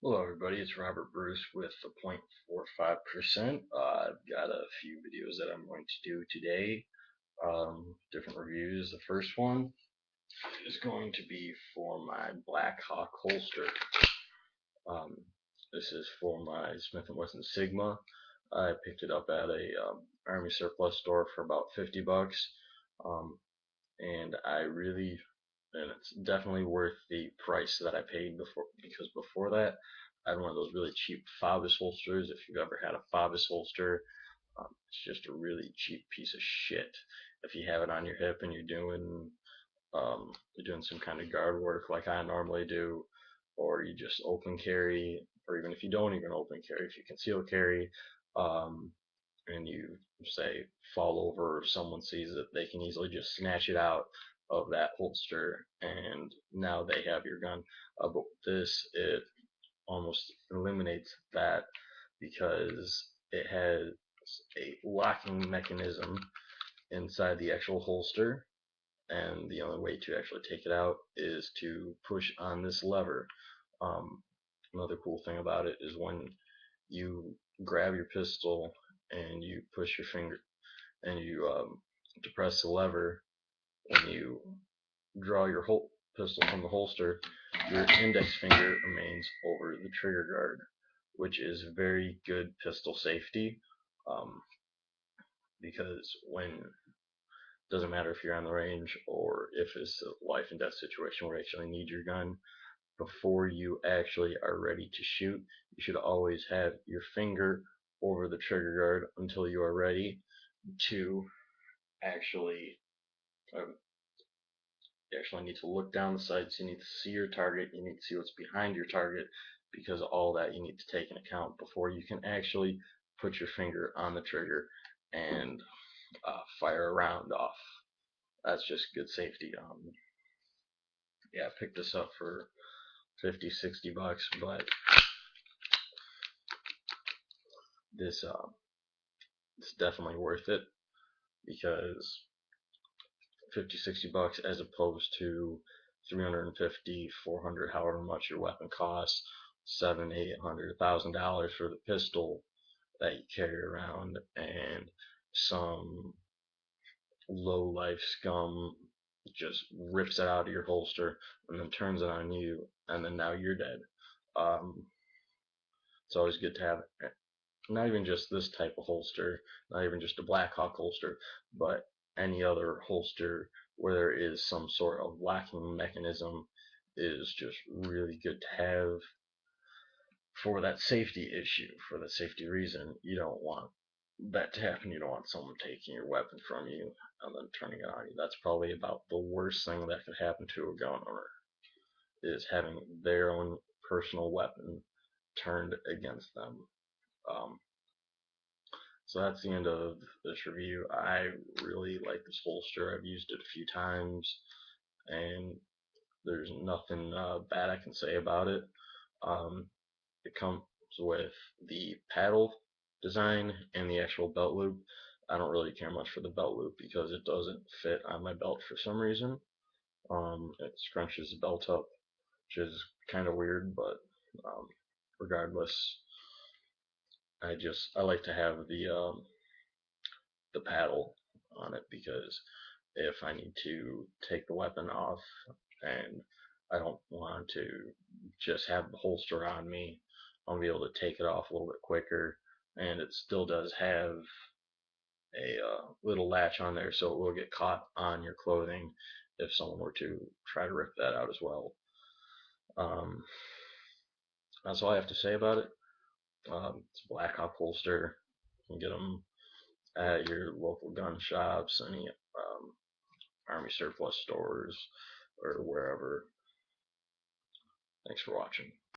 Hello everybody, it's Robert Bruce with the 0.45%. I've got a few videos that I'm going to do today, different reviews. The first one is going to be for my Blackhawk holster. Um, this is for my Smith & Wesson Sigma. I picked it up at a Army surplus store for about 50 bucks, um, and it's definitely worth the price that I paid before, because before that I had one of those really cheap Favis holsters. If you've ever had a Favis holster, it's just a really cheap piece of shit. If you have it on your hip and you're doing some kind of guard work like I normally do, or you just open carry, or even if you don't even open carry, if you conceal carry, um, and you say fall over, or someone sees it, they can easily just snatch it out of that holster, and now they have your gun. But with this, it almost eliminates that because it has a locking mechanism inside the actual holster, and the only way to actually take it out is to push on this lever. Um, Another cool thing about it is when you grab your pistol and you push your finger and you depress the lever, when you draw your pistol from the holster, your index finger remains over the trigger guard, which is very good pistol safety. Um, because when doesn't matter if you're on the range or if it's a life and death situation where you actually need your gun, before you actually are ready to shoot, you should always have your finger over the trigger guard until you are ready to actually um, you actually need to look down the sights, you need to see your target, you need to see what's behind your target, because all that you need to take into account before you can actually put your finger on the trigger and fire a round off. That's just good safety. Yeah, I picked this up for 50, 60 bucks, but this it's definitely worth it, because 50, 60 bucks as opposed to 350, 400, however much your weapon costs, seven, $800,000 for the pistol that you carry around, and some low life scum just rips it out of your holster and then turns it on you, and then now you're dead. Um, it's always good to have not even just this type of holster, not even just a Blackhawk holster, but any other holster where there is some sort of locking mechanism is just really good to have for that safety issue, for that safety reason. You don't want that to happen. You don't want someone taking your weapon from you and then turning it on you. That's probably about the worst thing that could happen to a gun owner, is having their own personal weapon turned against them. Um, So that's the end of this review. I really like this holster. I've used it a few times, and there's nothing bad I can say about it. Um, it comes with the paddle design and the actual belt loop. I don't really care much for the belt loop because it doesn't fit on my belt for some reason. It scrunches the belt up, which is kind of weird, but regardless, I like to have the paddle on it, because if I need to take the weapon off and I don't want to just have the holster on me, I'll be able to take it off a little bit quicker, and it still does have a little latch on there, so it will get caught on your clothing if someone were to try to rip that out as well. Um, that's all I have to say about it. It's a Blackhawk holster. You can get them at your local gun shops, any Army surplus stores, or wherever. Thanks for watching.